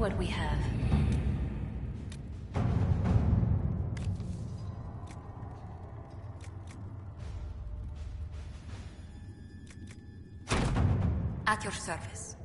what we have. At your service.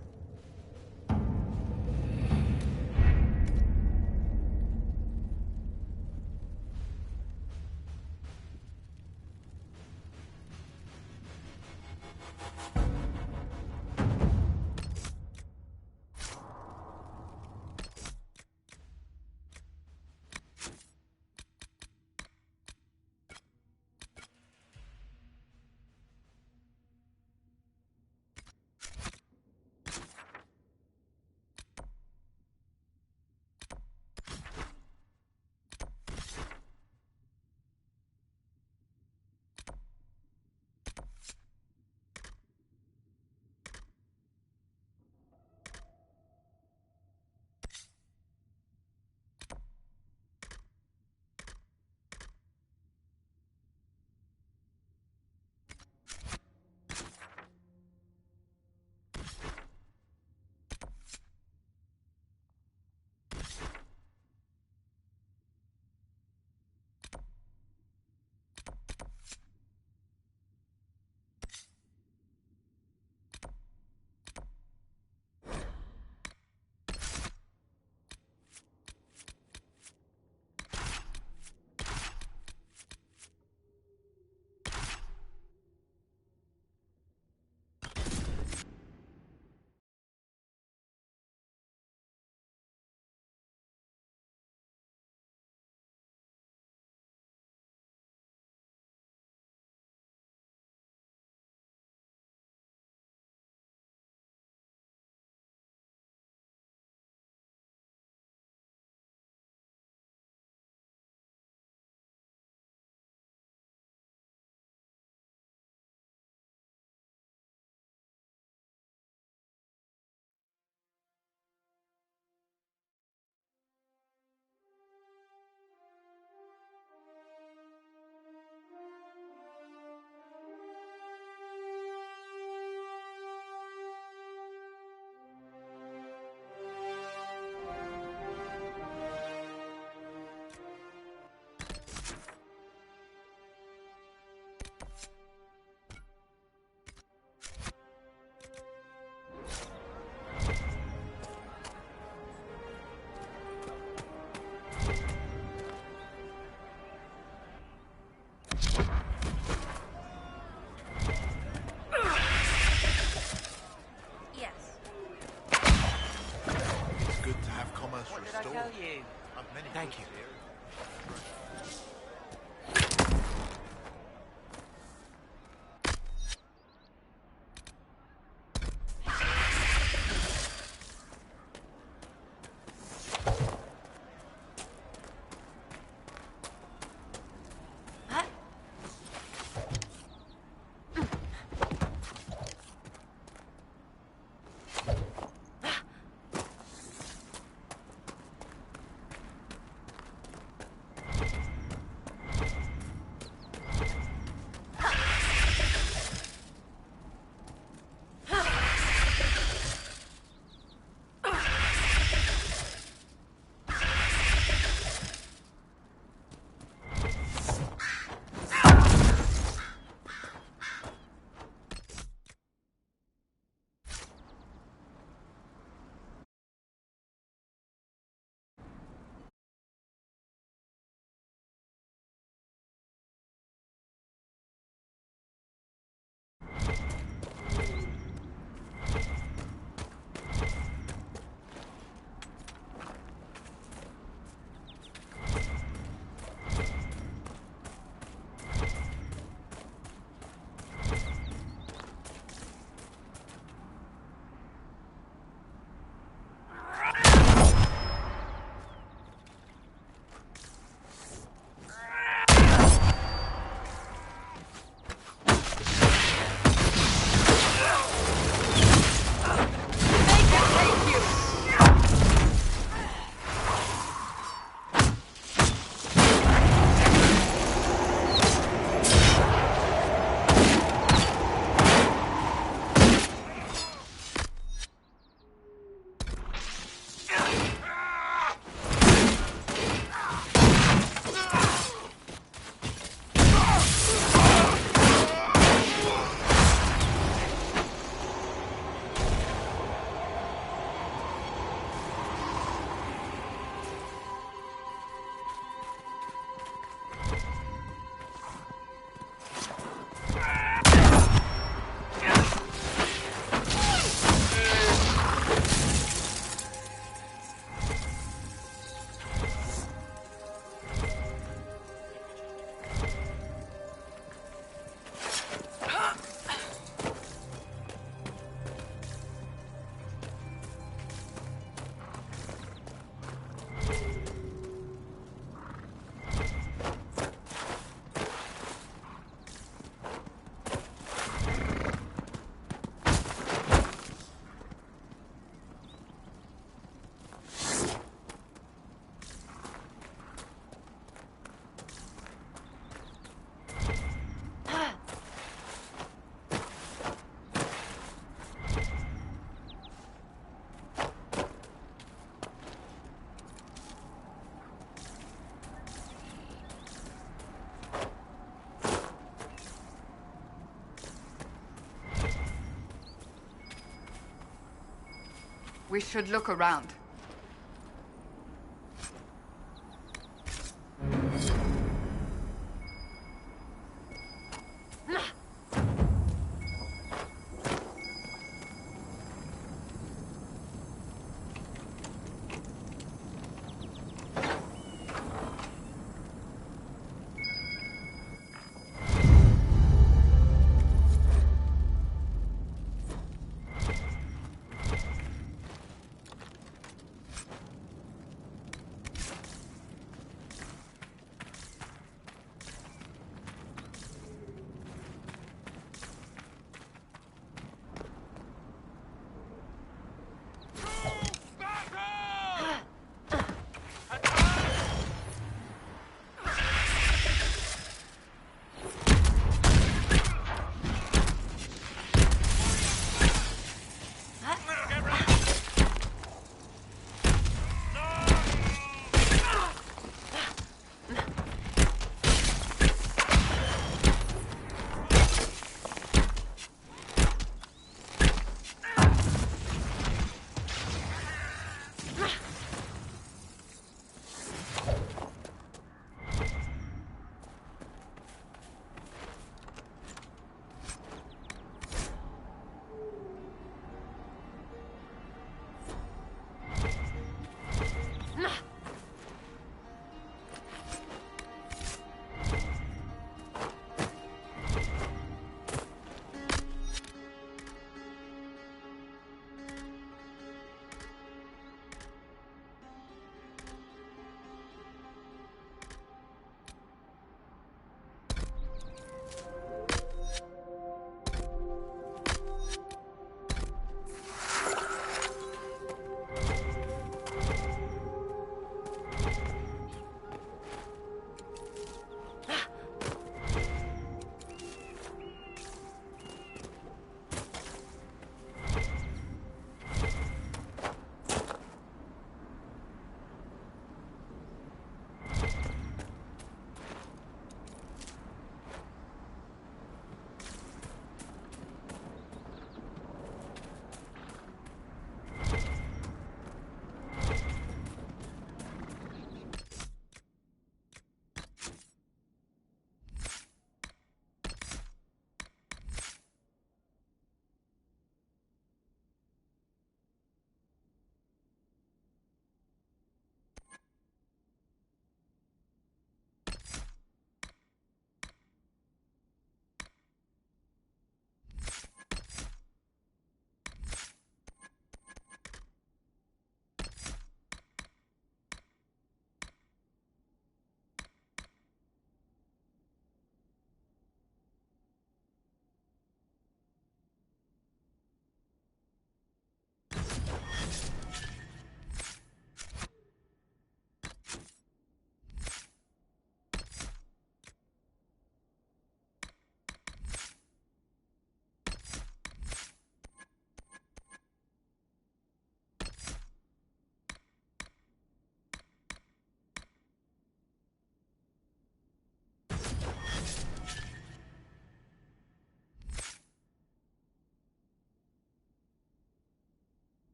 We should look around.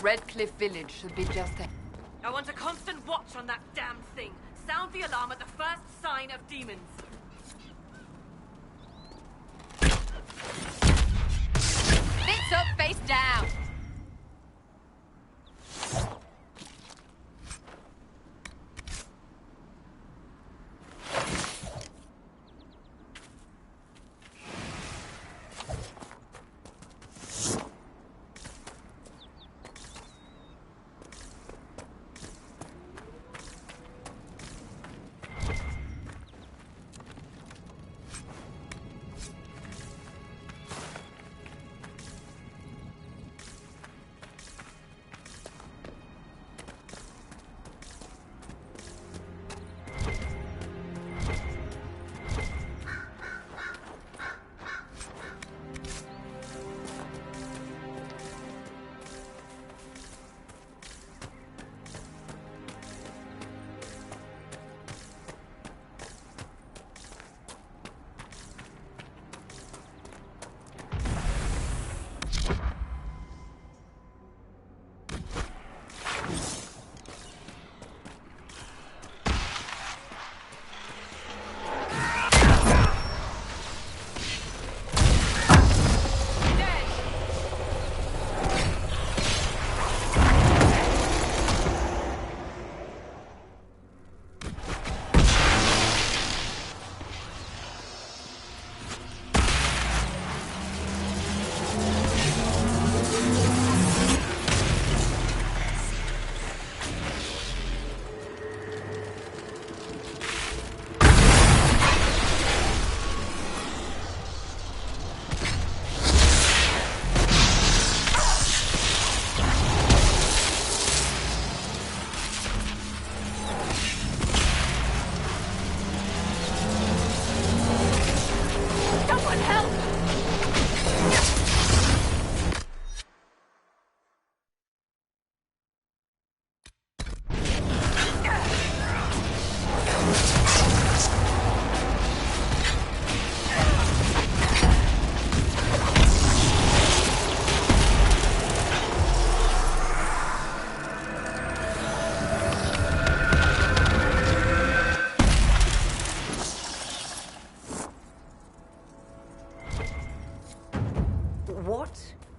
Redcliffe Village should be just a... I want a constant watch on that damn thing. Sound the alarm at the first sign of demons. Bits up, face down!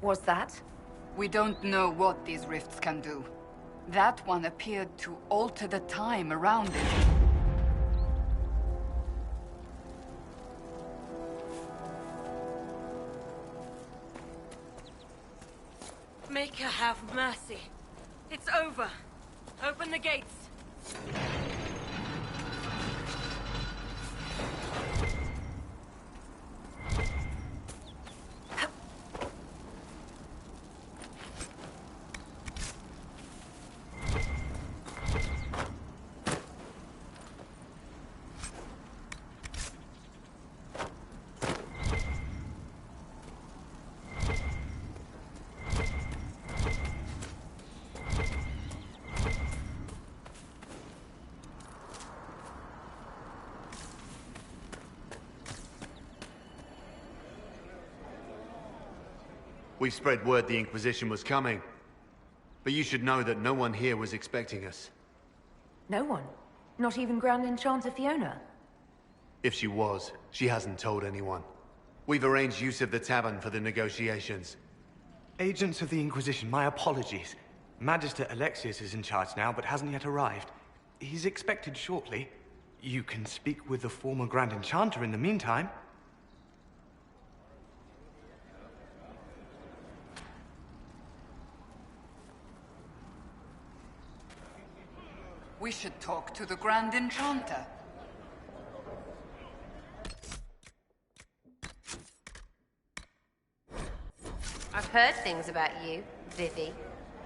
Was that? We don't know what these rifts can do. That one appeared to alter the time around it. Make her have mercy. It's over. Open the gates. We spread word the Inquisition was coming. But you should know that no one here was expecting us. No one? Not even Grand Enchanter Fiona? If she was, she hasn't told anyone. We've arranged use of the tavern for the negotiations. Agents of the Inquisition, my apologies. Magister Alexius is in charge now, but hasn't yet arrived. He's expected shortly. You can speak with the former Grand Enchanter in the meantime. We should talk to the Grand Enchanter. I've heard things about you, Vivi.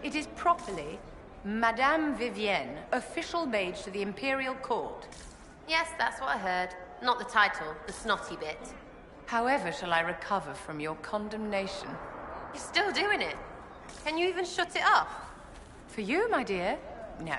It is properly Madame Vivienne, official mage to the Imperial Court. Yes, that's what I heard. Not the title, the snotty bit. However shall I recover from your condemnation? You're still doing it. Can you even shut it off? For you, my dear, no.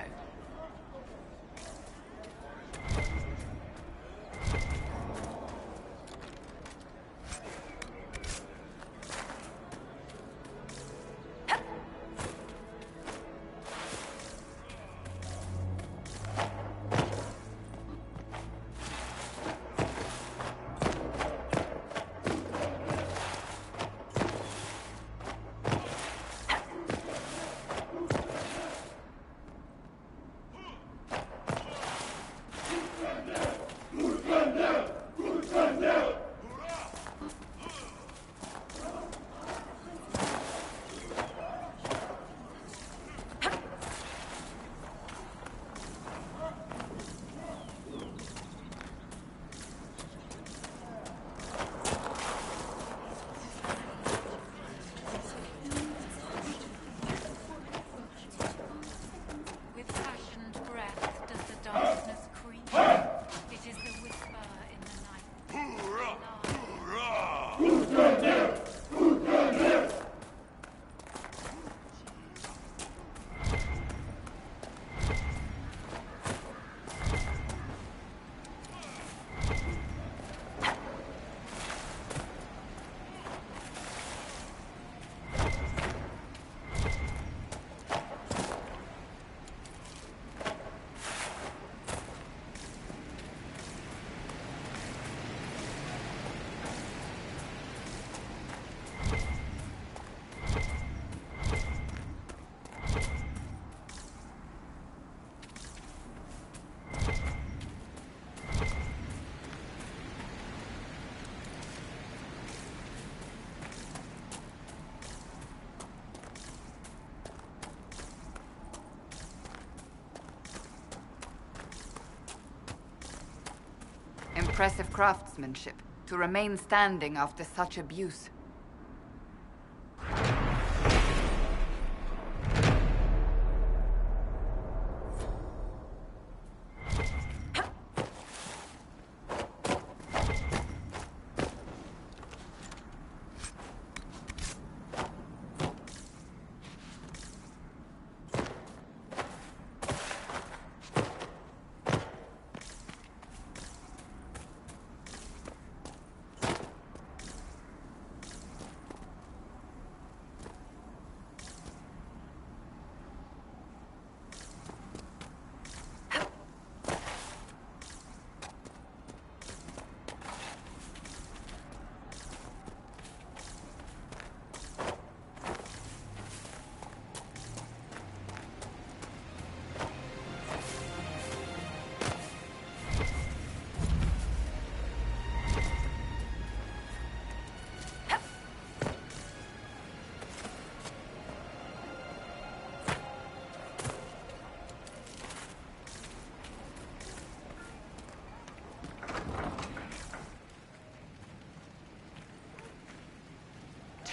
Impressive craftsmanship to remain standing after such abuse.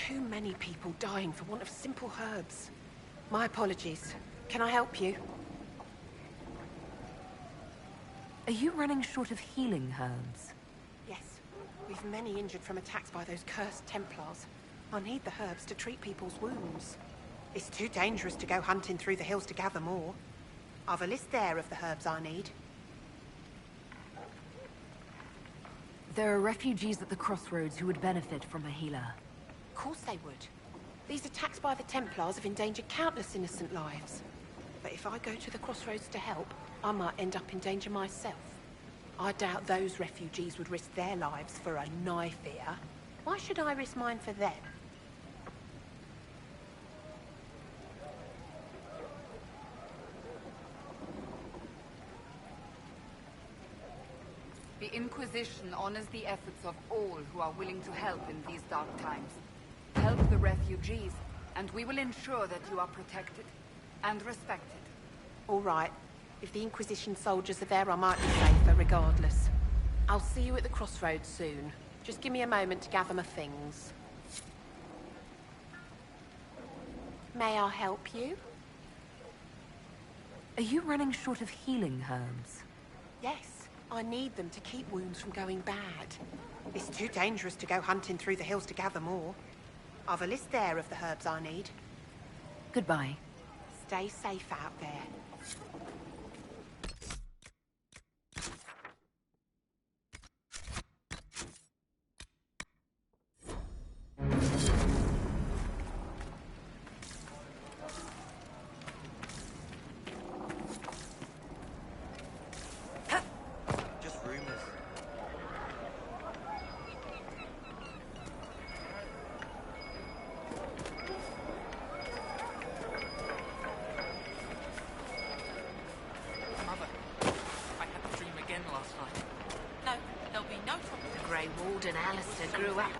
Too many people dying for want of simple herbs. My apologies. Can I help you? Are you running short of healing herbs? Yes. We've many injured from attacks by those cursed Templars. I need the herbs to treat people's wounds. It's too dangerous to go hunting through the hills to gather more. I've a list there of the herbs I need. There are refugees at the crossroads who would benefit from a healer. Of course they would. These attacks by the Templars have endangered countless innocent lives. But if I go to the crossroads to help, I might end up in danger myself. I doubt those refugees would risk their lives for a knife here. Why should I risk mine for them? The Inquisition honors the efforts of all who are willing to help in these dark times. Help the refugees, and we will ensure that you are protected and respected. All right. If the Inquisition soldiers are there, I might be safer regardless. I'll see you at the crossroads soon. Just give me a moment to gather my things. May I help you? Are you running short of healing herbs? Yes. I need them to keep wounds from going bad. It's too dangerous to go hunting through the hills to gather more. I've a list there of the herbs I need. Goodbye. Stay safe out there. Just rumors. Mother, I had the dream again last night. No, there'll be no problem. The Grey Warden Alistair grew up.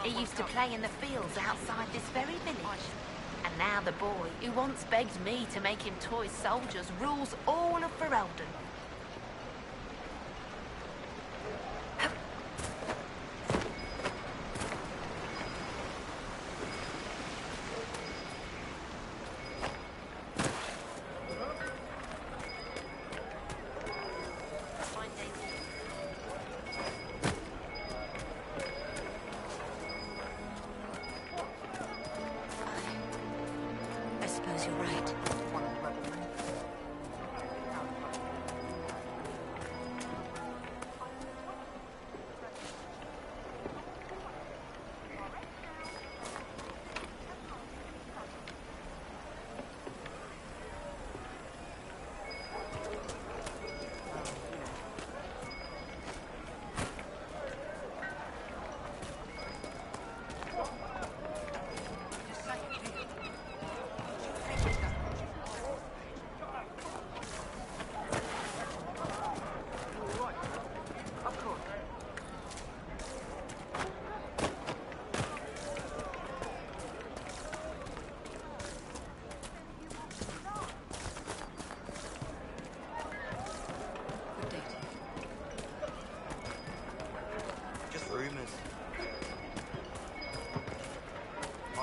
He used to play in the fields outside this very village. And now the boy, who once begged me to make him toy soldiers, rules all of Ferelden. I suppose you're right. One rebel.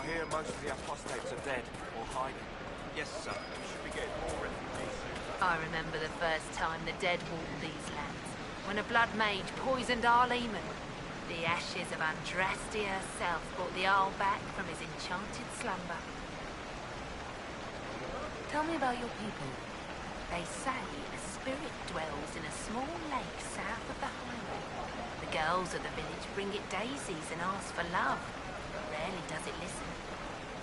hear most of the apostates are dead or hiding. Yes, sir. We should be getting more refugees soon. I remember the first time the dead walked these lands, when a blood mage poisoned our leman. The ashes of Andrastia herself brought the Arl back from his enchanted slumber. Tell me about your people. They say a spirit dwells in a small lake south of the highway. The girls of the village bring it daisies and ask for love. Rarely does it listen.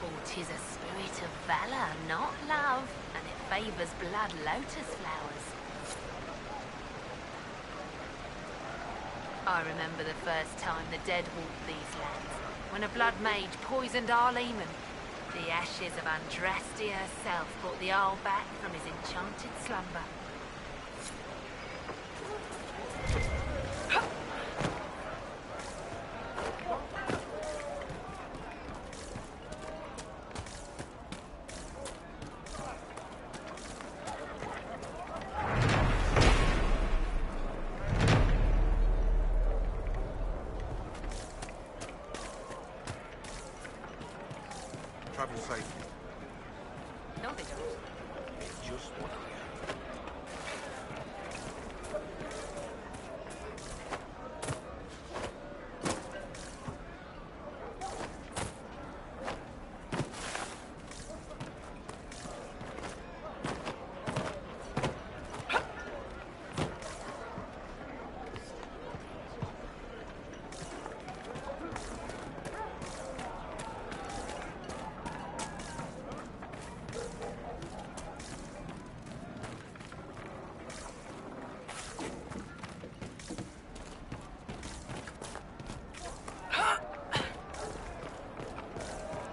For 'tis a spirit of valor, not love, and it favors blood lotus flowers. I remember the first time the dead walked these lands, when a blood mage poisoned our leman. The ashes of Andrastia herself brought the Arl back from his enchanted slumber. Travel safe. No, they don't. It's just what I am.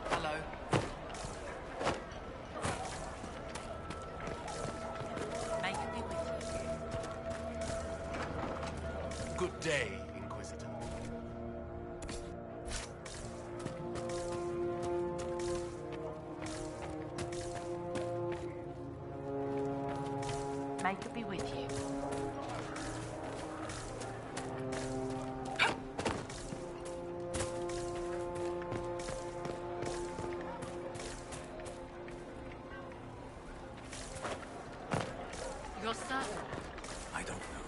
Hello. May it be with you. Good day, Inquisitor. May it be with you. Your son. I don't know.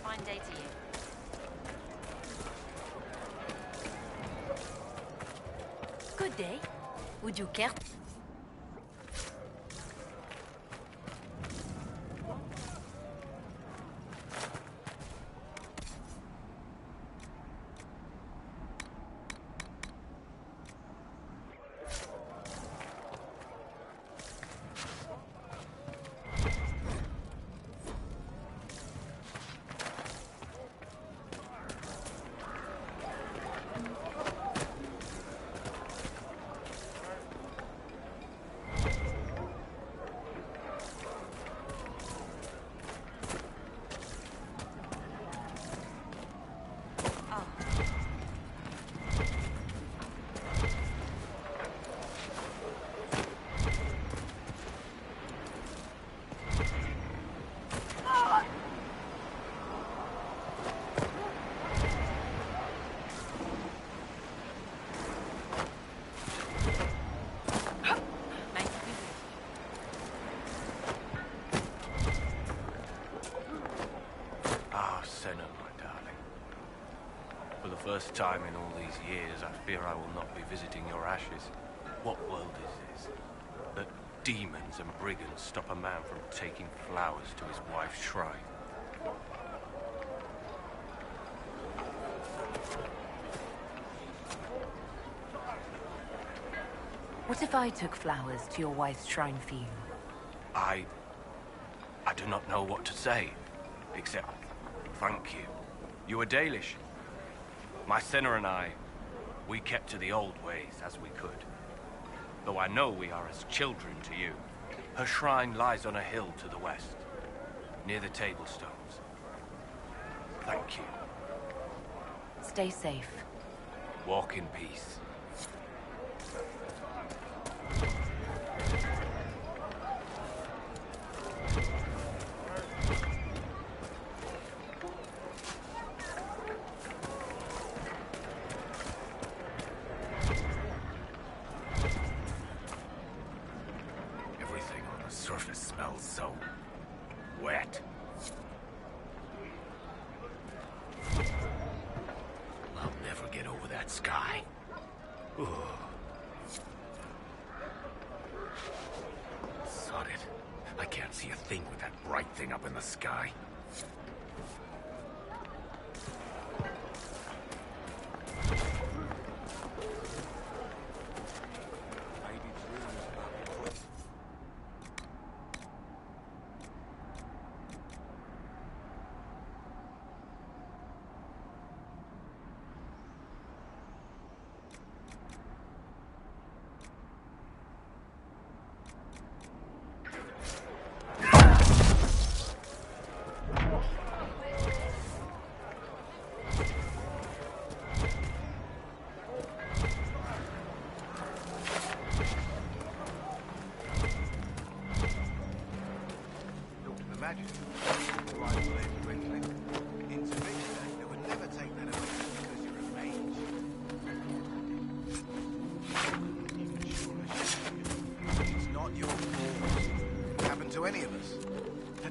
Fine day to you. Good day. Would you care? First time in all these years, I fear I will not be visiting your ashes. What world is this? That demons and brigands stop a man from taking flowers to his wife's shrine. What if I took flowers to your wife's shrine for you? I do not know what to say, except thank you. You were Dalish. My sinner and I, we kept to the old ways as we could. Though I know we are as children to you. Her shrine lies on a hill to the west, near the tablstones. Thank you. Stay safe. Walk in peace. so wet. I'll never get over that sky. Ugh. Sod it. I can't see a thing with that bright thing up in the sky.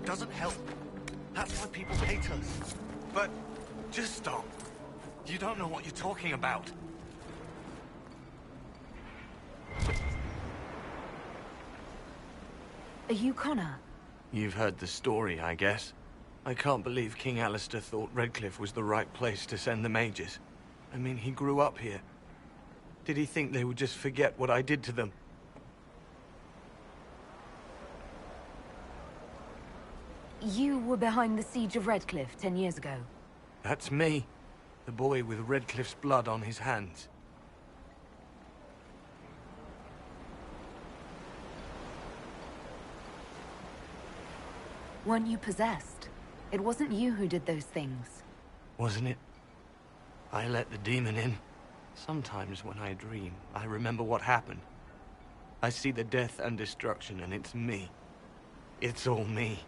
Doesn't help. That's why people hate us. But just stop. You don't know what you're talking about. Are you Connor? You've heard the story, I guess. I can't believe King Alistair thought Redcliffe was the right place to send the mages. I mean, he grew up here. Did he think they would just forget what I did to them? You were behind the siege of Redcliffe 10 years ago. That's me. The boy with Redcliffe's blood on his hands. Weren't you possessed? It wasn't you who did those things. Wasn't it? I let the demon in. Sometimes when I dream, I remember what happened. I see the death and destruction, and it's me. It's all me.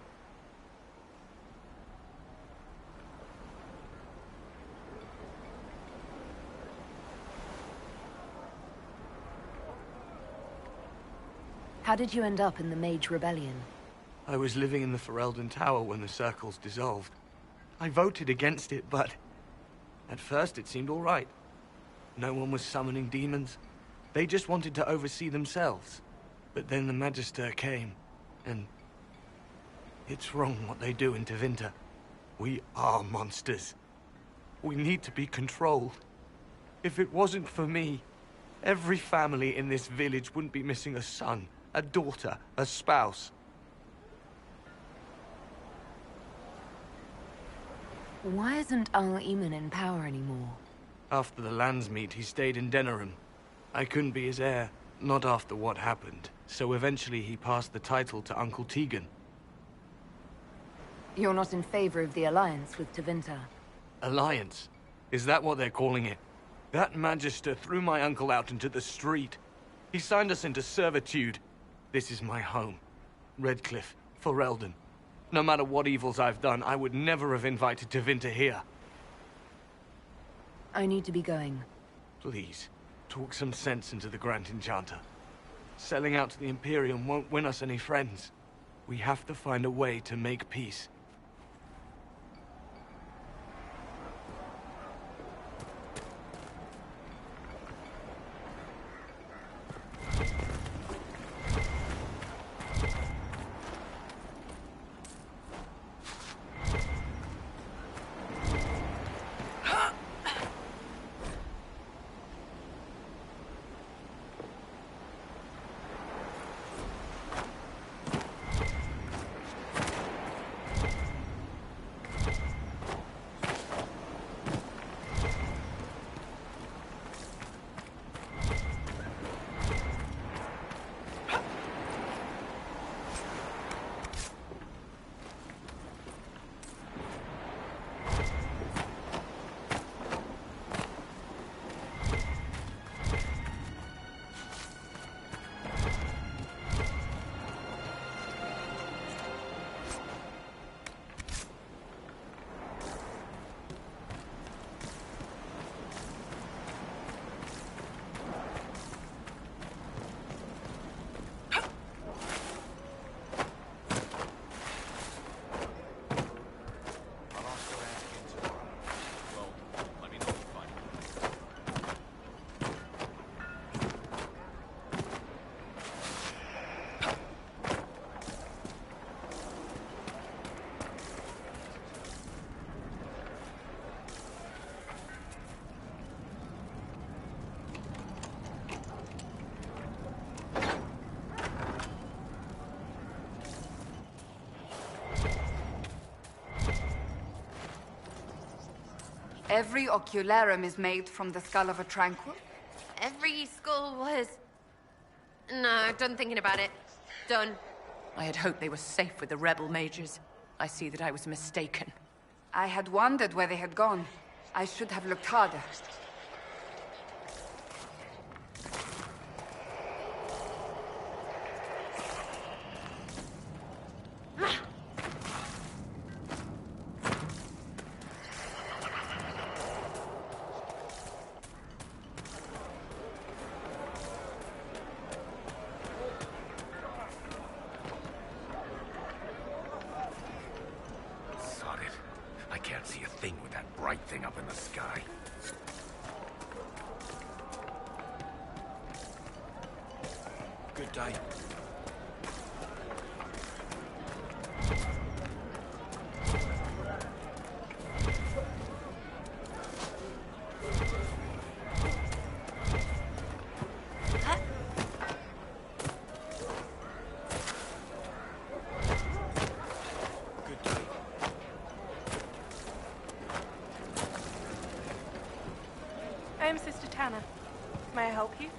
How did you end up in the Mage Rebellion? I was living in the Ferelden Tower when the circles dissolved. I voted against it, but... at first it seemed all right. No one was summoning demons. They just wanted to oversee themselves. But then the Magister came, and... it's wrong what they do in Tevinter. We are monsters. We need to be controlled. If it wasn't for me, every family in this village wouldn't be missing a son, a daughter, a spouse. Why isn't Al-Eamon in power anymore? After the Landsmeet, he stayed in Denerim. I couldn't be his heir, not after what happened. So eventually he passed the title to Uncle Tegan. You're not in favor of the alliance with Tevinter? Alliance? Is that what they're calling it? That Magister threw my uncle out into the street. He signed us into servitude. This is my home. Redcliffe, Ferelden. No matter what evils I've done, I would never have invited Tevinter here. I need to be going. Please, talk some sense into the Grand Enchanter. Selling out to the Imperium won't win us any friends. We have to find a way to make peace. Every ocularum is made from the skull of a tranquil? Every skull was... No, done thinking about it. Done. I had hoped they were safe with the rebel mages. I see that I was mistaken. I had wondered where they had gone. I should have looked harder. Thing up in the sky. Good day. I'm Sister Tanner. May I help you?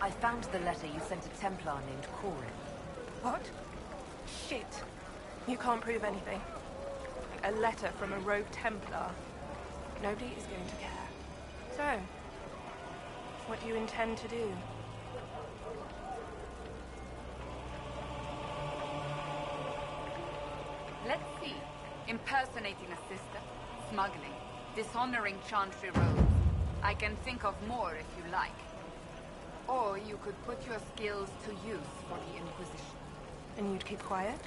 I found the letter you sent a Templar named Corin. What? Shit. You can't prove anything. A letter from a rogue Templar. Nobody is going to care. So, what do you intend to do? Let's see. Impersonating a sister, smuggling, dishonoring Chantry roads. I can think of more if you like. Or you could put your skills to use for the Inquisition. And you'd keep quiet?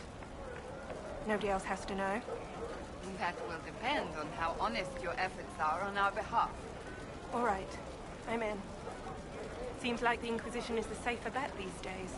Nobody else has to know? That will depend on how honest your efforts are on our behalf. All right. I'm in. Seems like the Inquisition is the safer bet these days.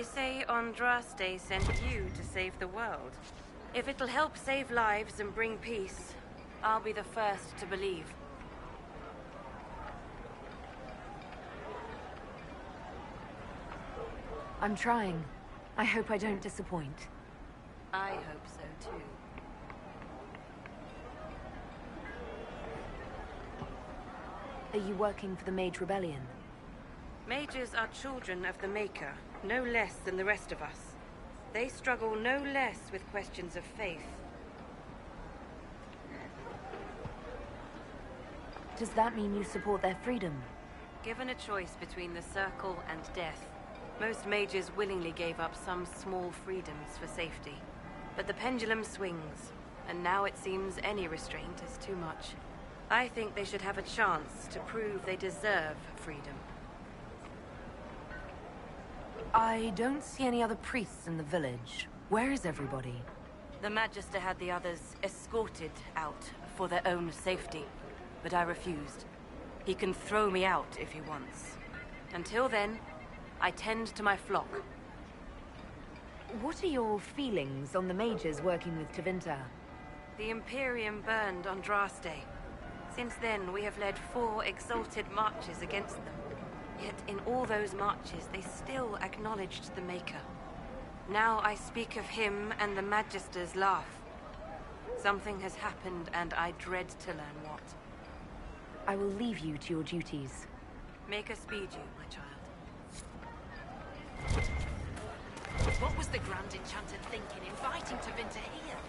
They say Andraste sent you to save the world. If it'll help save lives and bring peace, I'll be the first to believe. I'm trying. I hope I don't disappoint. I hope so too. Are you working for the Mage Rebellion? Mages are children of the Maker, no less than the rest of us. They struggle no less with questions of faith. Does that mean you support their freedom? Given a choice between the Circle and death, most mages willingly gave up some small freedoms for safety. But the pendulum swings, and now it seems any restraint is too much. I think they should have a chance to prove they deserve freedom. I don't see any other priests in the village. Where is everybody? The Magister had the others escorted out for their own safety, but I refused. He can throw me out if he wants. Until then, I tend to my flock. What are your feelings on the mages working with Tevinter? The Imperium burned Andraste. Since then, we have led 4 exalted marches against them. Yet in all those marches, they still acknowledged the Maker. Now I speak of him and the Magisters laugh. Something has happened, and I dread to learn what. I will leave you to your duties. Maker speed you, my child. What was the Grand Enchanter thinking, inviting Tevinter here?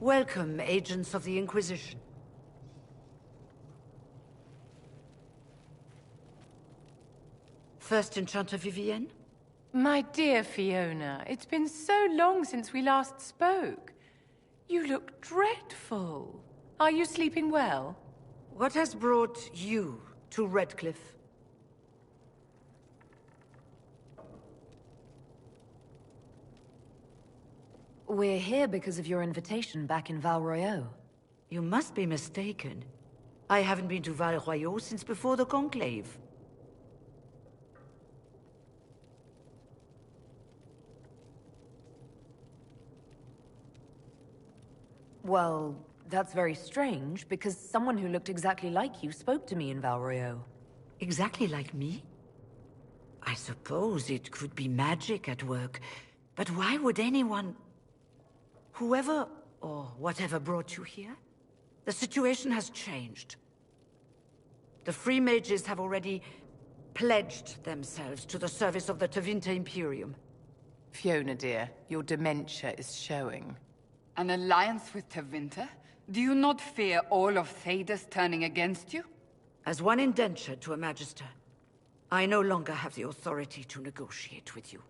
Welcome, agents of the Inquisition. First Enchanter Vivienne? My dear Fiona, it's been so long since we last spoke. You look dreadful. Are you sleeping well? What has brought you to Redcliffe? We're here because of your invitation back in Val Royeaux. You must be mistaken. I haven't been to Val Royeaux since before the Conclave. Well, that's very strange, because someone who looked exactly like you spoke to me in Val Royeaux. Exactly like me? I suppose it could be magic at work, but why would anyone... Whoever or whatever brought you here? The situation has changed. The Free Mages have already pledged themselves to the service of the Tevinter Imperium. Fiona, dear, your dementia is showing. An alliance with Tevinter? Do you not fear all of Thedas turning against you? As one indentured to a Magister, I no longer have the authority to negotiate with you.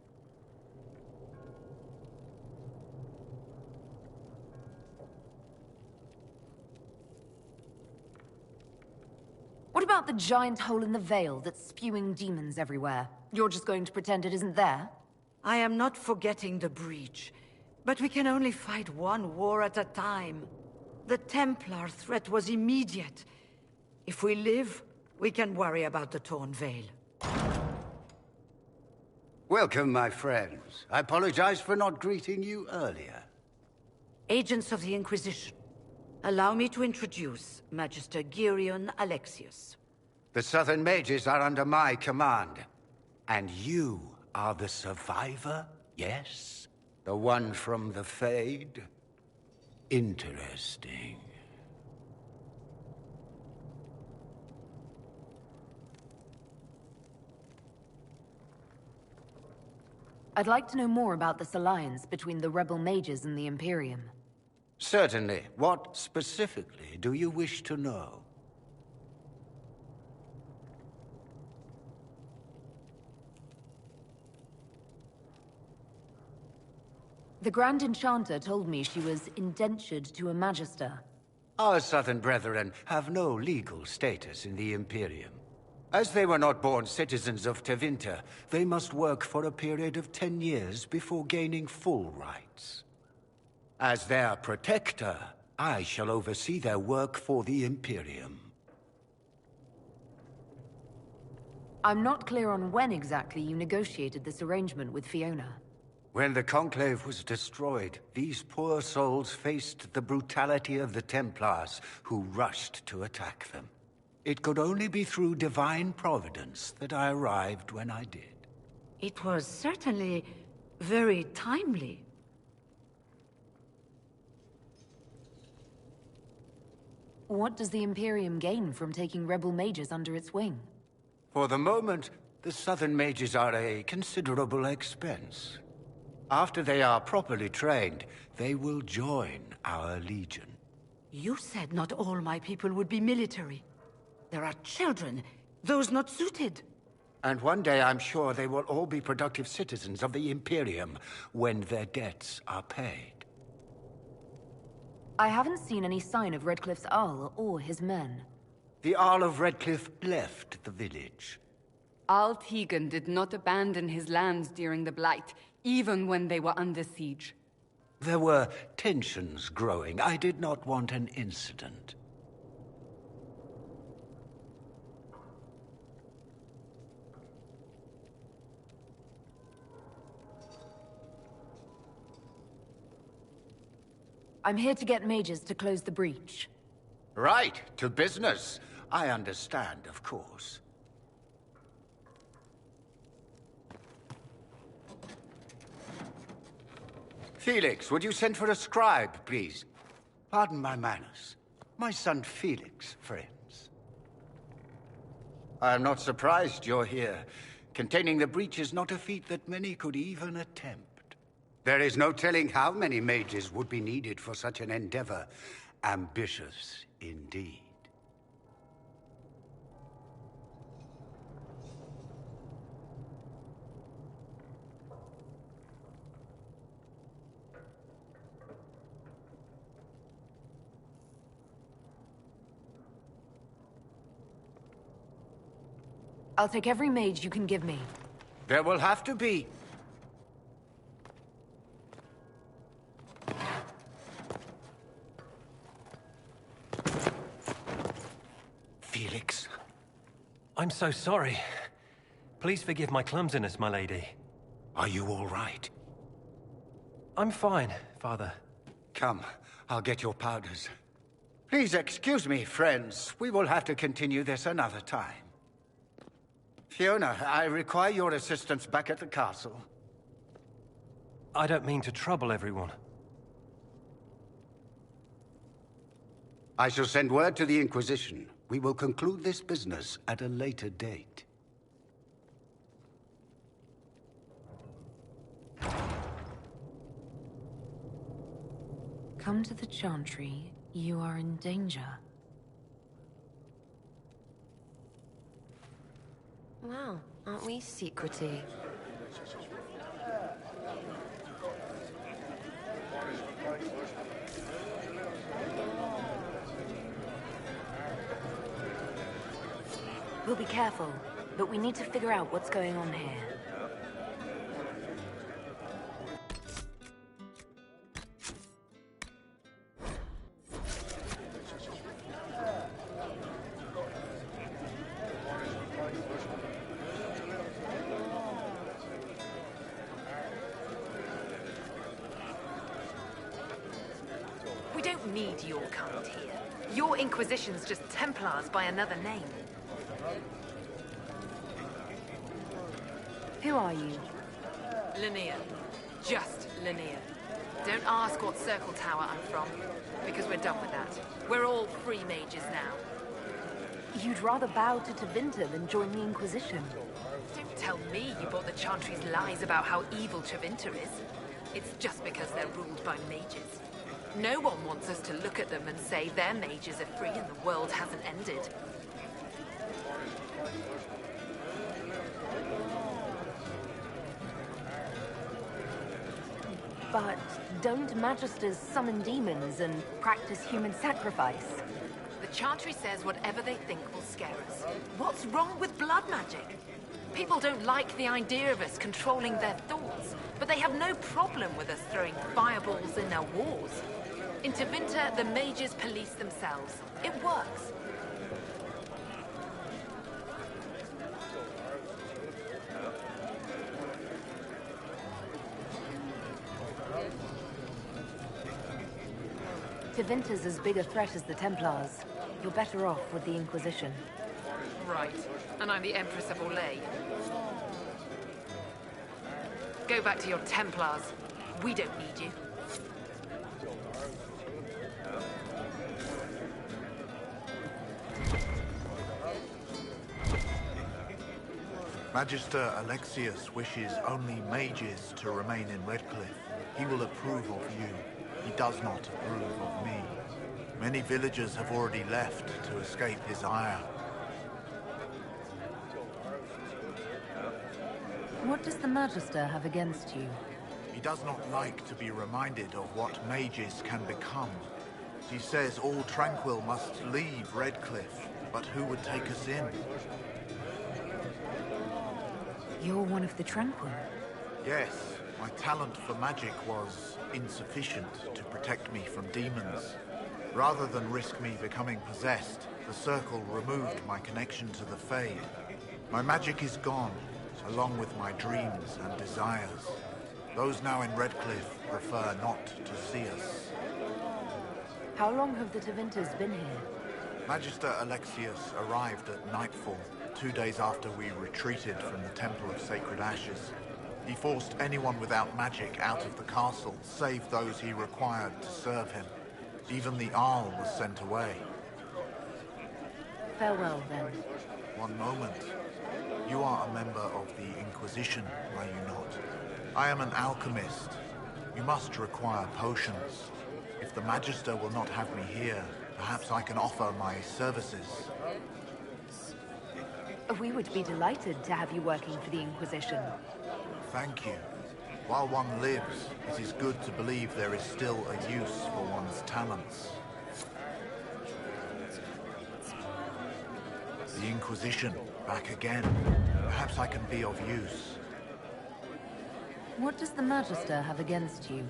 What about the giant hole in the veil that's spewing demons everywhere? You're just going to pretend it isn't there? I am not forgetting the breach, but we can only fight one war at a time. The Templar threat was immediate. If we live, we can worry about the torn veil. Welcome, my friends. I apologize for not greeting you earlier. Agents of the Inquisition, allow me to introduce Magister Girion Alexius. The Southern Mages are under my command. And you are the survivor, yes? The one from the Fade? Interesting. I'd like to know more about this alliance between the rebel mages and the Imperium. Certainly. What specifically do you wish to know? The Grand Enchanter told me she was indentured to a Magister. Our Southern brethren have no legal status in the Imperium. As they were not born citizens of Tevinter, they must work for a period of 10 years before gaining full rights. As their protector, I shall oversee their work for the Imperium. I'm not clear on when exactly you negotiated this arrangement with Fiona. When the Conclave was destroyed, these poor souls faced the brutality of the Templars, who rushed to attack them. It could only be through divine providence that I arrived when I did. It was certainly very timely. What does the Imperium gain from taking rebel mages under its wing? For the moment, the Southern Mages are a considerable expense. After they are properly trained, they will join our Legion. You said not all my people would be military. There are children, those not suited. And one day I'm sure they will all be productive citizens of the Imperium when their debts are paid. I haven't seen any sign of Redcliffe's Arl or his men. The Arl of Redcliffe left the village. Arl Tegan did not abandon his lands during the Blight, even when they were under siege. There were tensions growing. I did not want an incident. I'm here to get mages to close the breach. Right, to business. I understand, of course. Felix, would you send for a scribe, please? Pardon my manners. My son Felix, friends. I am not surprised you're here. Containing the breach is not a feat that many could even attempt. There is no telling how many mages would be needed for such an endeavor. Ambitious, indeed. I'll take every mage you can give me. There will have to be. Felix. I'm so sorry. Please forgive my clumsiness, my lady. Are you all right? I'm fine, Father. Come, I'll get your powders. Please excuse me, friends. We will have to continue this another time. Fiona, I require your assistance back at the castle. I don't mean to trouble everyone. I shall send word to the Inquisition. We will conclude this business at a later date. Come to the Chantry. You are in danger. Wow, aren't we secrety? We'll be careful, but we need to figure out what's going on here. We don't need your kind here. Your Inquisition's just Templars by another name. Who are you? Linnea. Just Linnea. Don't ask what Circle Tower I'm from, because we're done with that. We're all free mages now. You'd rather bow to Tevinter than join the Inquisition. Don't tell me you bought the Chantry's lies about how evil Tevinter is. It's just because they're ruled by mages. No one wants us to look at them and say their mages are free and the world hasn't ended. But don't Magisters summon demons and practice human sacrifice? The Chantry says whatever they think will scare us. What's wrong with blood magic? People don't like the idea of us controlling their thoughts, but they have no problem with us throwing fireballs in their wars. In Tevinter, the mages police themselves. It works. Tevinter's as big a threat as the Templars. You're better off with the Inquisition. Right. And I'm the Empress of Orlais. Go back to your Templars. We don't need you. Magister Alexius wishes only mages to remain in Redcliffe. He will approve of you. He does not approve of me. Many villagers have already left to escape his ire. What does the Magister have against you? He does not like to be reminded of what mages can become. He says all Tranquil must leave Redcliffe, but who would take us in? You're one of the Tranquil. Yes, my talent for magic was insufficient to protect me from demons. Rather than risk me becoming possessed, the Circle removed my connection to the Fade. My magic is gone, along with my dreams and desires. Those now in Redcliffe prefer not to see us. How long have the Tevinters been here? Magister Alexius arrived at nightfall, 2 days after we retreated from the Temple of Sacred Ashes. He forced anyone without magic out of the castle, save those he required to serve him. Even the Arl was sent away. Farewell, then. One moment. You are a member of the Inquisition, are you not? I am an alchemist. You must require potions. If the Magister will not have me here, perhaps I can offer my services. We would be delighted to have you working for the Inquisition. Thank you. While one lives, it is good to believe there is still a use for one's talents. The Inquisition, back again. Perhaps I can be of use. What does the Magister have against you?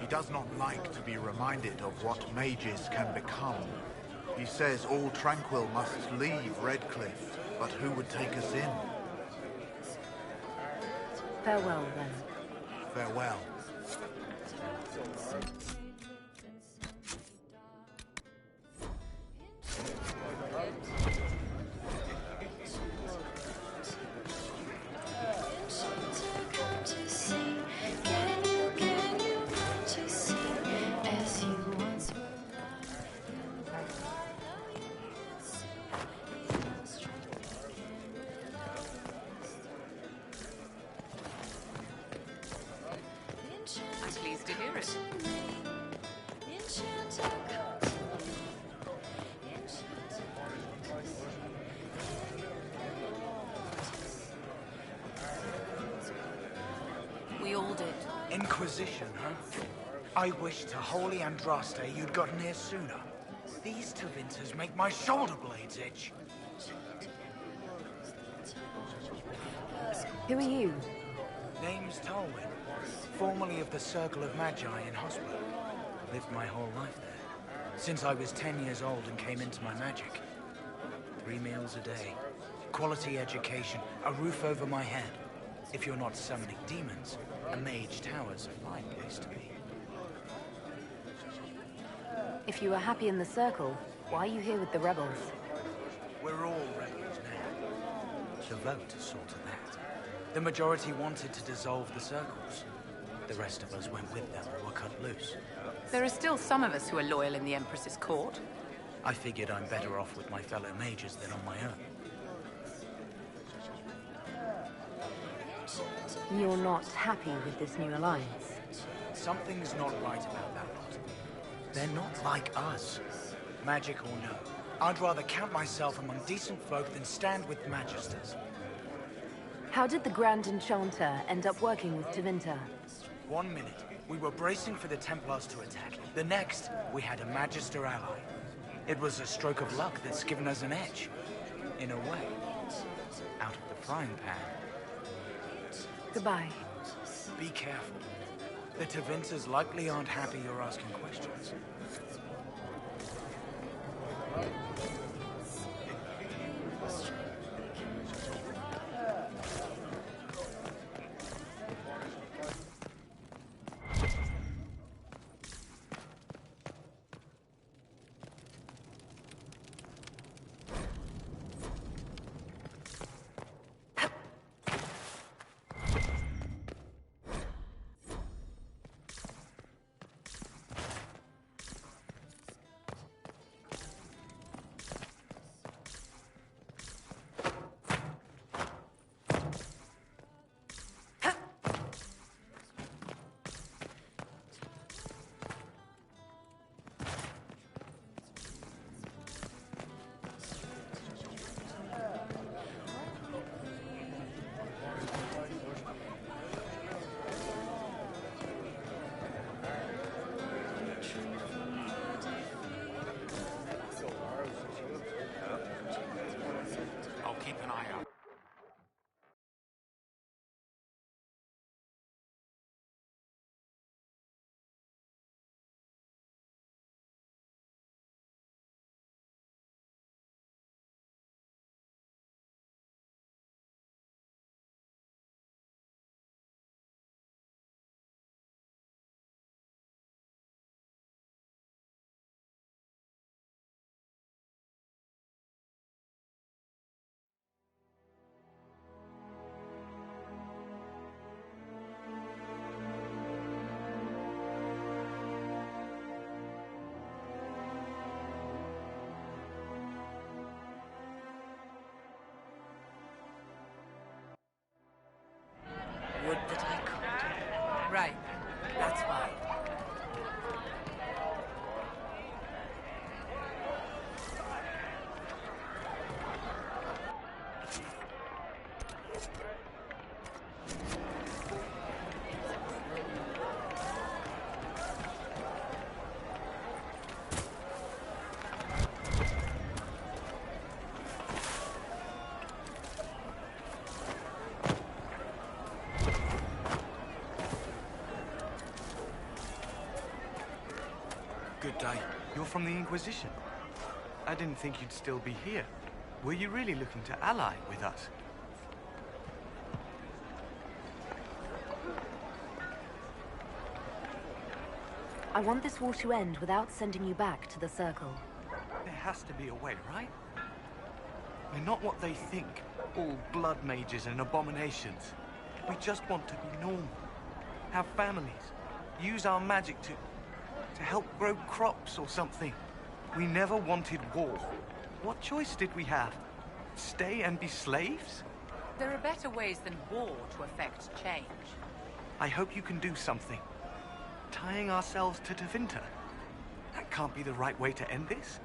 He does not like to be reminded of what mages can become. He says all Tranquil must leave Redcliffe, but who would take us in? Farewell, then. Farewell. I'm pleased to hear it. We all did. Inquisition, huh? I wish to holy Andraste you'd gotten here sooner. These Tevinters make my shoulder blades itch. Who are you? Name's Tolwyn, formerly of the Circle of Magi in Hospital. Lived my whole life there, since I was 10 years old and came into my magic. 3 meals a day, quality education, a roof over my head. If you're not summoning demons, a mage tower's a fine place to be. If you were happy in the Circle, why are you here with the rebels? We're all rebels now. The vote saw to that. The majority wanted to dissolve the circles. The rest of us went with them or were cut loose. There are still some of us who are loyal in the Empress's court. I figured I'm better off with my fellow mages than on my own. You're not happy with this new alliance? Something's not right about that lot. They're not like us. Magic or no, I'd rather count myself among decent folk than stand with magisters. How did the Grand Enchanter end up working with Tevinter? 1 minute, we were bracing for the Templars to attack. The next, we had a Magister ally. It was a stroke of luck that's given us an edge. In a way. Out of the frying pan. Goodbye. Be careful. The Tevinters likely aren't happy you're asking questions. Would that I could. Right. That's fine. from the Inquisition. I didn't think you'd still be here. Were you really looking to ally with us? I want this war to end without sending you back to the Circle. There has to be a way, right? We're not what they think, all blood mages and abominations. We just want to be normal, have families, use our magic to help grow crops or something. We never wanted war. What choice did we have? Stay and be slaves? There are better ways than war to effect change. I hope you can do something. Tying ourselves to Tevinter. That can't be the right way to end this.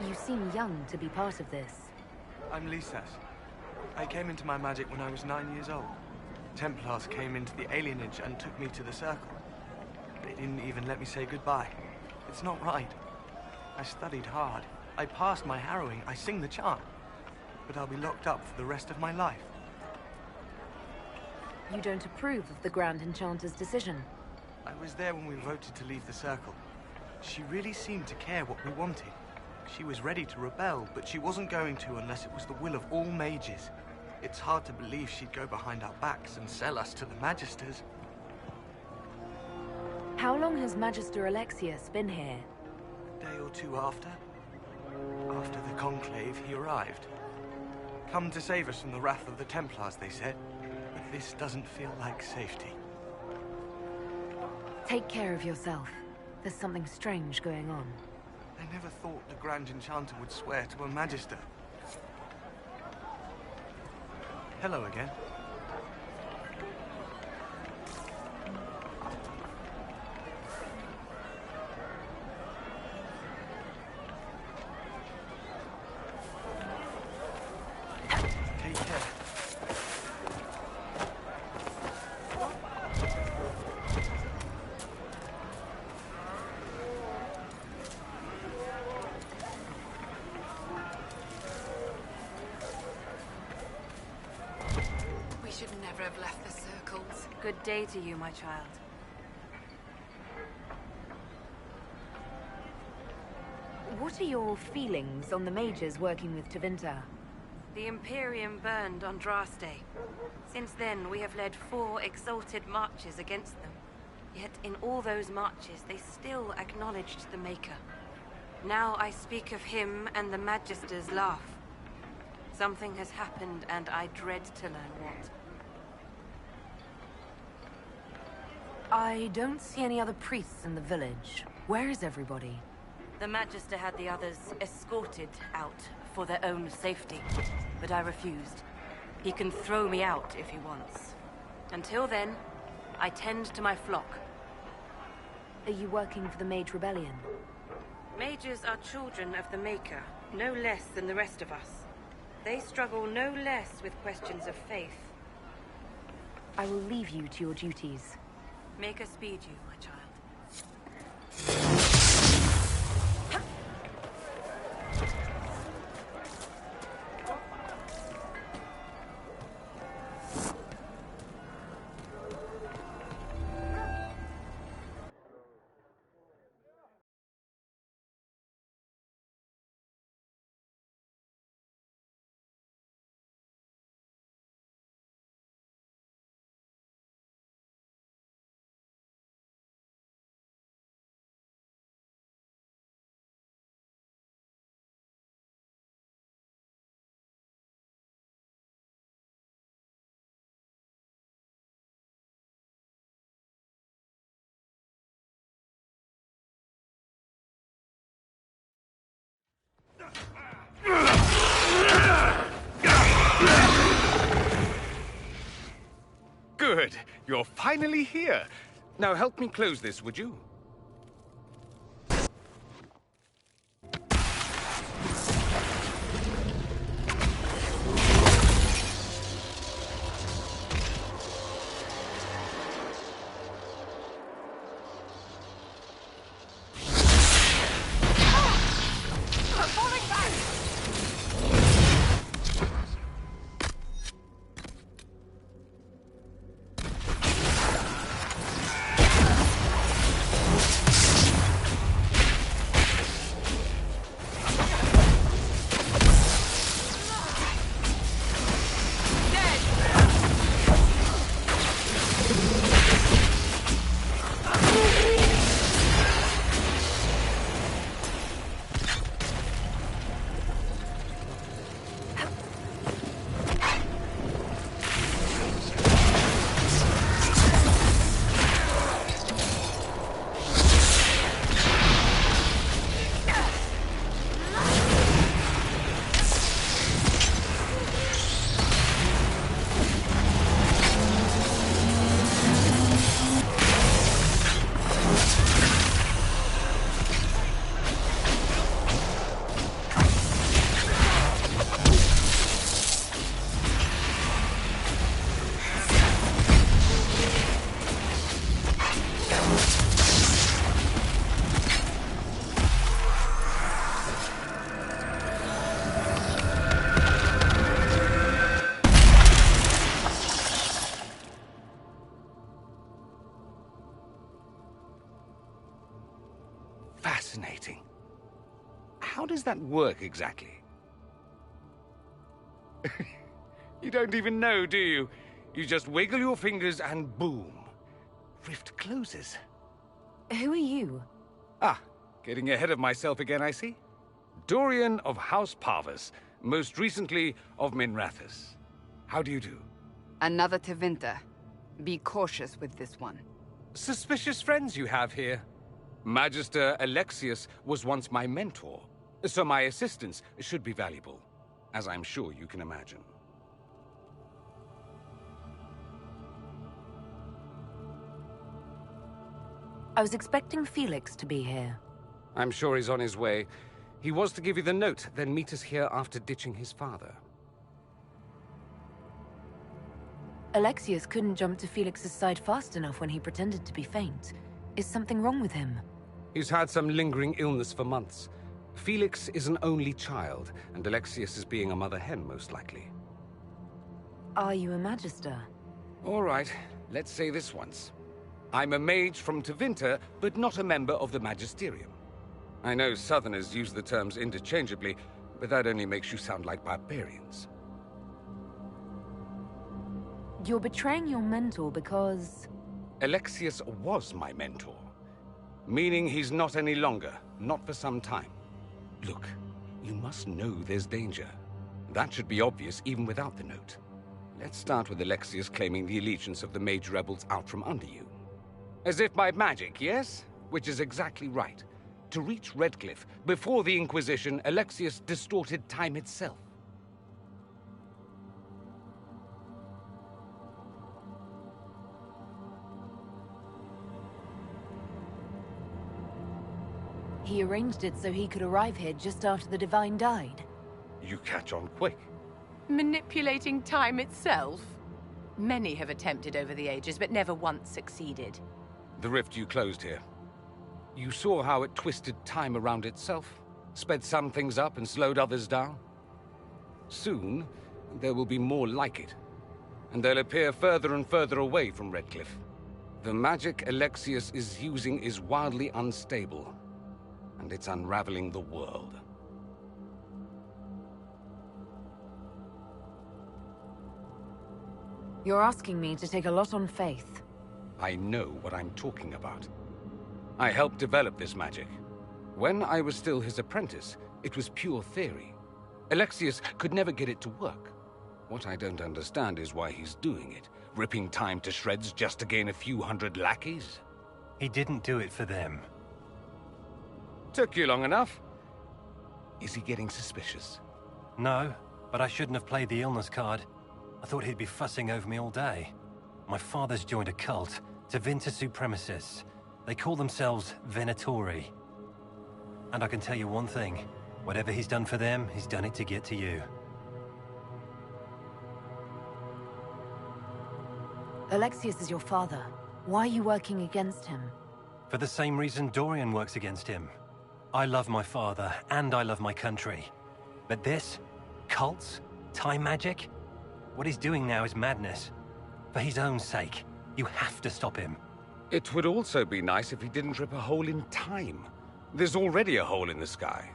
You seem young to be part of this. I'm Lisas. I came into my magic when I was 9 years old. Templars came into the alienage and took me to the Circle. They didn't even let me say goodbye. It's not right. I studied hard. I passed my harrowing. I sing the chant. But I'll be locked up for the rest of my life. You don't approve of the Grand Enchanter's decision? I was there when we voted to leave the Circle. She really seemed to care what we wanted. She was ready to rebel, but she wasn't going to unless it was the will of all mages. It's hard to believe she'd go behind our backs and sell us to the Magisters. How long has Magister Alexius been here? A day or two after. After the Conclave, he arrived. Come to save us from the wrath of the Templars, they said. But this doesn't feel like safety. Take care of yourself. There's something strange going on. I never thought the Grand Enchanter would swear to a Magister. Hello again. Take care. We should never have left the circles. Good day to you, my child. What are your feelings on the mages working with Tevinter? The Imperium burned on Draste. Since then, we have led 4 exalted marches against them. Yet in all those marches, they still acknowledged the Maker. Now I speak of him, and the Magisters laugh. Something has happened, and I dread to learn what. I don't see any other priests in the village. Where is everybody? The Magister had the others escorted out for their own safety, but I refused. He can throw me out if he wants. Until then, I tend to my flock. Are you working for the Mage Rebellion? Mages are children of the Maker, no less than the rest of us. They struggle no less with questions of faith. I will leave you to your duties. Maker speed you, my child. Good. You're finally here. Now help me close this, would you? Fascinating. How does that work exactly? You don't even know, do you? You just wiggle your fingers and boom. Rift closes. Who are you? Ah, getting ahead of myself again, I see. Dorian of House Parvus, most recently of Minrathous. How do you do? Another Tevinter. Be cautious with this one. Suspicious friends you have here. Magister Alexius was once my mentor, so my assistance should be valuable, as I'm sure you can imagine. I was expecting Felix to be here. I'm sure he's on his way. He was to give you the note, then meet us here after ditching his father. Alexius couldn't jump to Felix's side fast enough when he pretended to be faint. Is something wrong with him? He's had some lingering illness for months. Felix is an only child, and Alexius is being a mother hen, most likely. Are you a Magister? All right, let's say this once. I'm a mage from Tevinter, but not a member of the Magisterium. I know Southerners use the terms interchangeably, but that only makes you sound like barbarians. You're betraying your mentor because... Alexius was my mentor. Meaning he's not any longer, not for some time. Look, you must know there's danger. That should be obvious even without the note. Let's start with Alexius claiming the allegiance of the mage rebels out from under you. As if by magic, yes? Which is exactly right. To reach Redcliffe, before the Inquisition, Alexius distorted time itself. He arranged it so he could arrive here just after the Divine died. You catch on quick. Manipulating time itself? Many have attempted over the ages, but never once succeeded. The rift you closed here. You saw how it twisted time around itself, sped some things up and slowed others down. Soon, there will be more like it, and they'll appear further and further away from Redcliffe. The magic Alexius is using is wildly unstable, and it's unraveling the world. You're asking me to take a lot on faith. I know what I'm talking about. I helped develop this magic. When I was still his apprentice, it was pure theory. Alexius could never get it to work. What I don't understand is why he's doing it, ripping time to shreds just to gain a few hundred lackeys. He didn't do it for them. Took you long enough. Is he getting suspicious? No, but I shouldn't have played the illness card. I thought he'd be fussing over me all day. My father's joined a cult, Tevinter supremacists. They call themselves Venatori. And I can tell you one thing. Whatever he's done for them, he's done it to get to you. Alexius is your father. Why are you working against him? For the same reason Dorian works against him. I love my father, and I love my country. But this? Cults? Time magic? What he's doing now is madness. For his own sake, you have to stop him. It would also be nice if he didn't rip a hole in time. There's already a hole in the sky.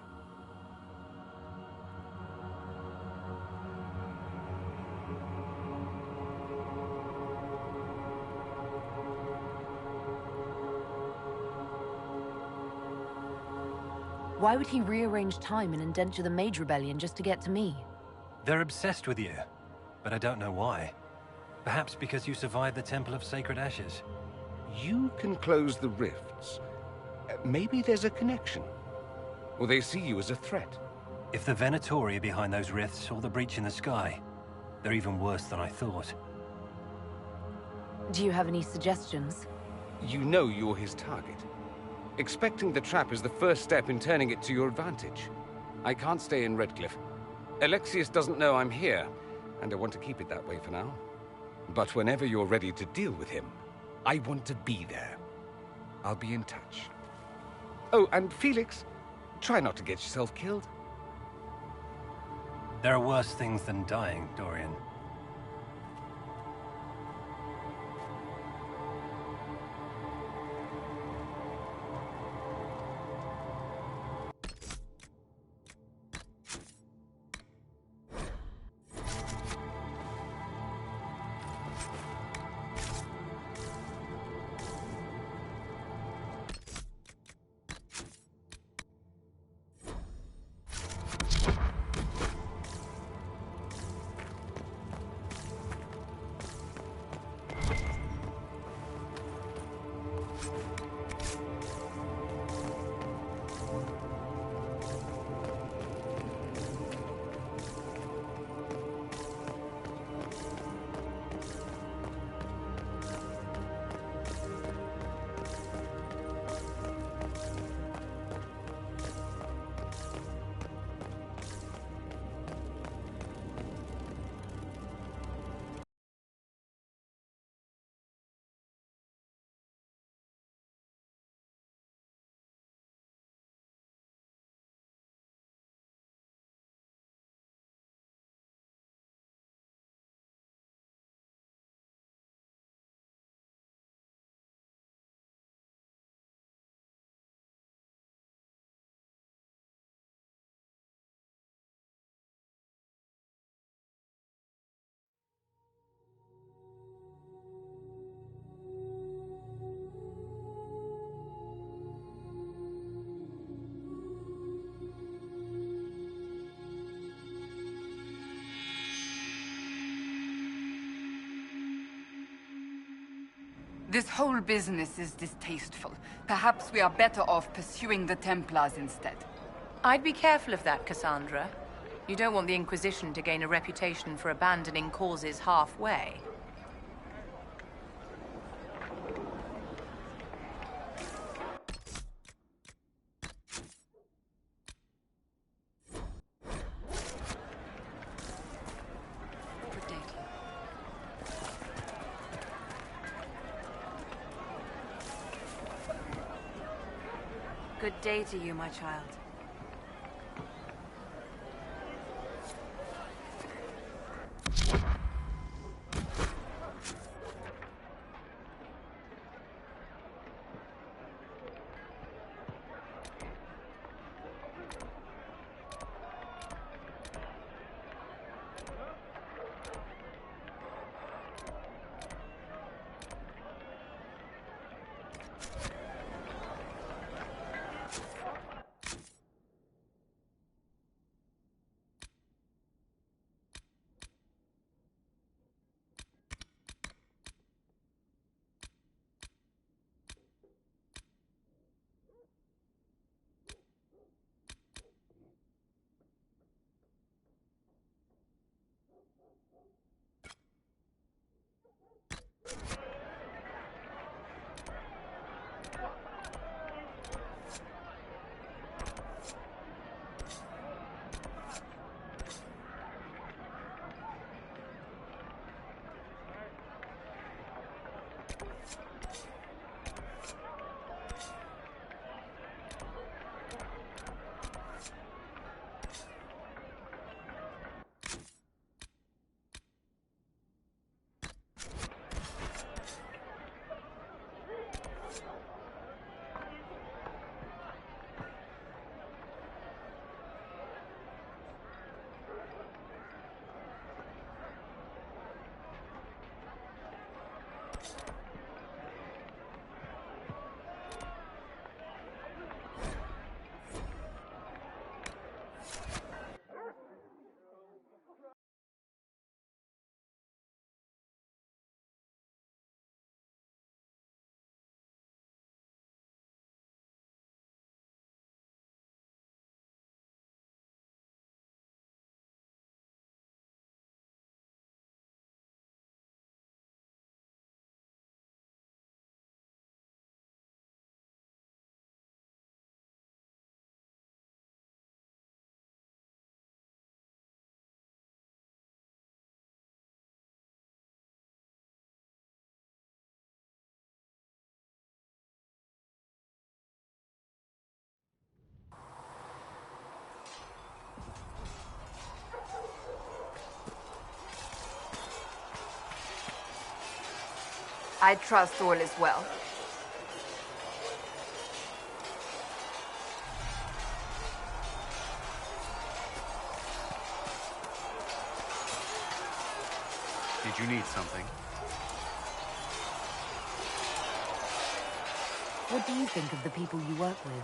Why would he rearrange time and indenture the Mage Rebellion just to get to me? They're obsessed with you, but I don't know why. Perhaps because you survived the Temple of Sacred Ashes. You can close the rifts. Maybe there's a connection. Or they see you as a threat. If the Venatori are behind those rifts or the breach in the sky, they're even worse than I thought. Do you have any suggestions? You know you're his target. Expecting the trap is the first step in turning it to your advantage. I can't stay in Redcliffe. Alexius doesn't know I'm here, and I want to keep it that way for now. But whenever you're ready to deal with him, I want to be there. I'll be in touch. Oh, and Felix, try not to get yourself killed. There are worse things than dying, Dorian. This whole business is distasteful. Perhaps we are better off pursuing the Templars instead. I'd be careful of that, Cassandra. You don't want the Inquisition to gain a reputation for abandoning causes halfway. Good day to you, my child. I trust all is well. Did you need something? What do you think of the people you work with?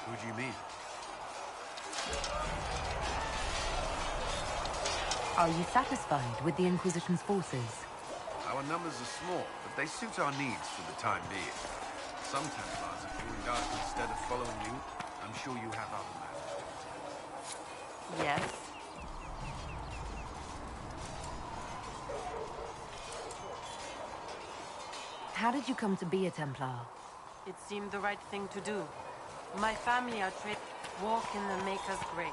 Who do you mean? Are you satisfied with the Inquisition's forces? Our numbers are small, but they suit our needs for the time being. Some Templars are doing dark instead of following you. I'm sure you have other matters. Yes. How did you come to be a Templar? It seemed the right thing to do. My family are trained to walk in the Maker's grace.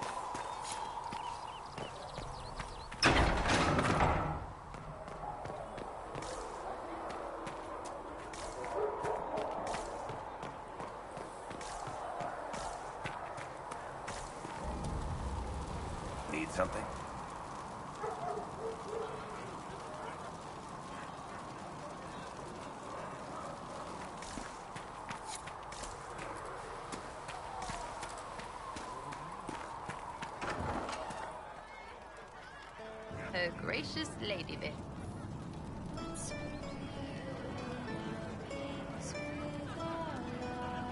Need something? Her gracious lady there.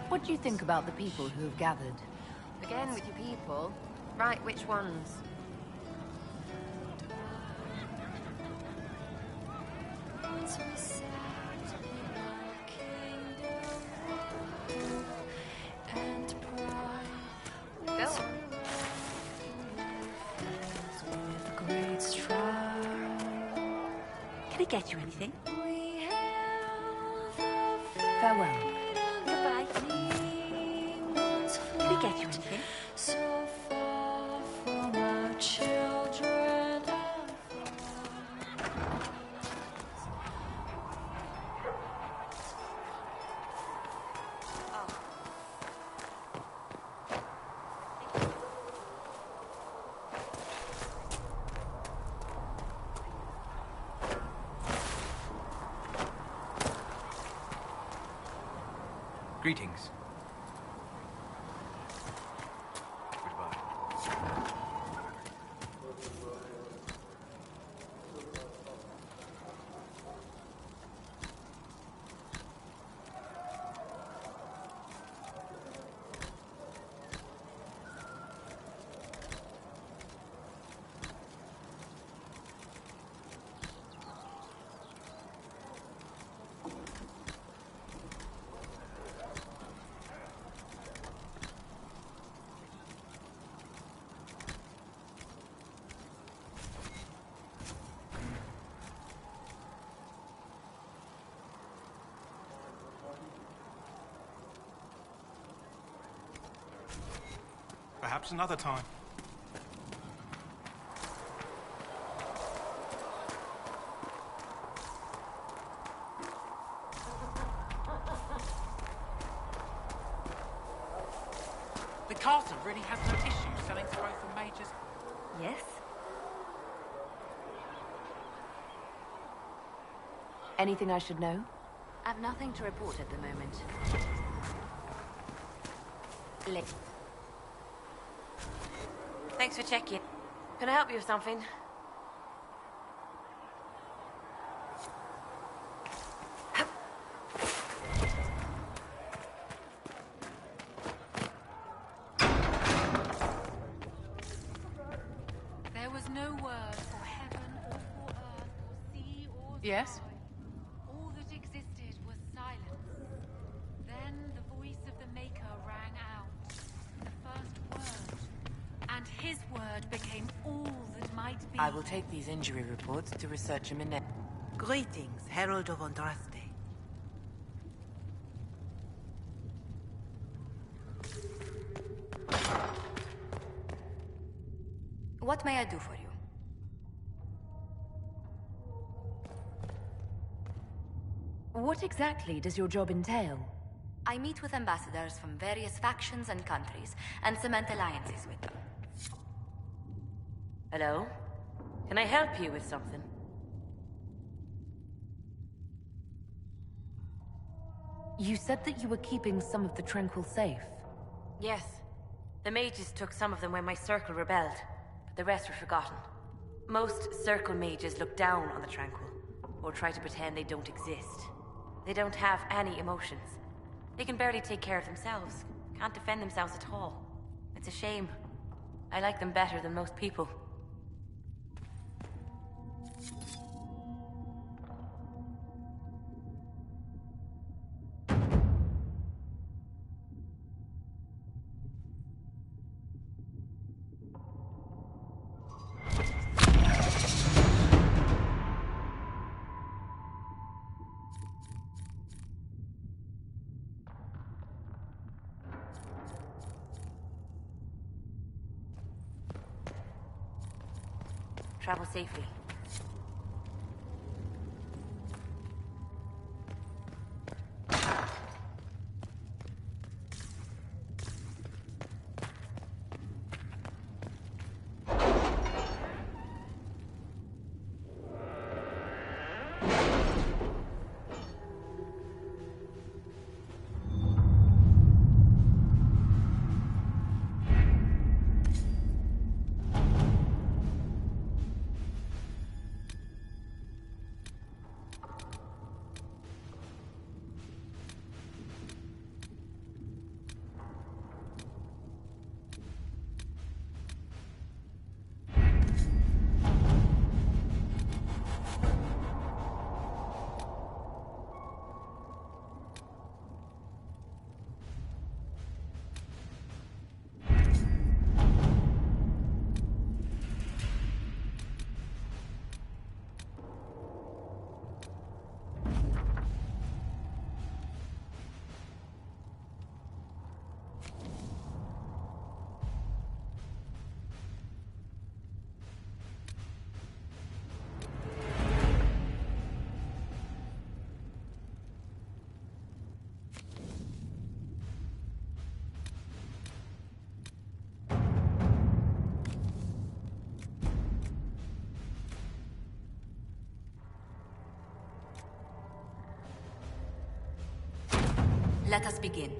What do you think about the people who have gathered? Again with your people. Right, which ones? get you anything? Farewell. Goodbye. Can we get you anything? Greetings. Perhaps another time. The castle really has no issues selling to both the majors. Yes? Anything I should know? I've nothing to report at the moment. Thanks for checking. Can I help you with something? There was no word for heaven or for earth or sea or sky. Yes? All that existed was silence. Then the voice of the Maker rang out. The first word. And his word became all that might be. I will take these injury reports to research them in there. Greetings, Herald of Andraste. What may I do for you? What exactly does your job entail? I meet with ambassadors from various factions and countries and cement alliances with them. Hello? Can I help you with something? You said that you were keeping some of the Tranquil safe. Yes. The mages took some of them when my circle rebelled, but the rest were forgotten. Most circle mages look down on the Tranquil, or try to pretend they don't exist. They don't have any emotions. They can barely take care of themselves, can't defend themselves at all. It's a shame. I like them better than most people. Travel safely. Let us begin.